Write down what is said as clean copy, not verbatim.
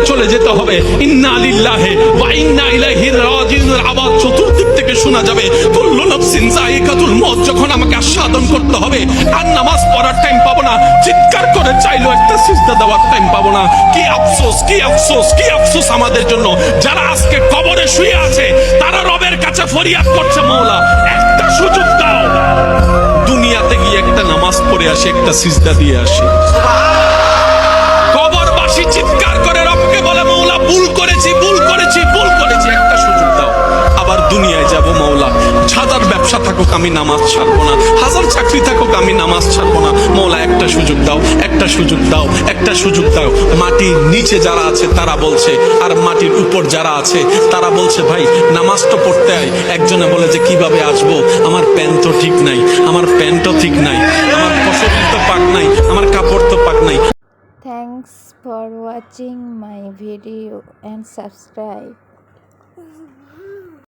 চলে যেতে হবে। ইন্না লিল্লাহি ওয়া ইন্না ইলাইহি রাজিউনের আওয়াজ চতুর্দিক থেকে শোনা যাবে। কুল্লু নাফসিন যায়িকাতুল মউত যখন আমাকে আস্বাদন করতে হবে, আর নামাজ পড়ার টাইম পাবো না, চিৎকার করে চাইলো একটা সিজদা দেওয়ার টাইম পাবো না। কি আফসোস, কি আফসোস, কি আফসোস আমাদের জন্য যারা আজকে কবরে শুয়ে আছে, তারা রবের কাছে ফরিয়াদ করছে, মাওলা একটা সুযোগ দাও, দুনিয়াতে গিয়ে একটা নামাজ পড়ে আসে, একটা সিজদা দিয়ে আসে। কবরবাসী চিৎকার করে রবকে বলে, মাওলা ভুল করেছি, ভুল করেছি, ভুল করেছি, একটা সুযোগ দাও। আবার দুনিয়ায় যাব, মাওলা হাজার ব্যবসা থাকুক আমি নামাজ ছাড়বো না, হাজার চাকরি থাকুক আমি নামাজ ছাড়বো না, মাওলা একটা সুযোগ দাও, একটা সুযোগ দাও, একটা সুযোগ দাও। মাটির নিচে যারা আছে তারা বলছে, আর মাটির উপর যারা আছে তারা বলছে, ভাই নামাজ তো পড়তে হয়। একজনে বলে যে কিভাবে আসবো, আমার প্যান্ট তো ঠিক নাই, আমার প্যান্টও ঠিক নাই, আমার শরীর তো পাক নাই, আমার কাপড় তো পাক নাই। Thanks for watching my video and subscribe.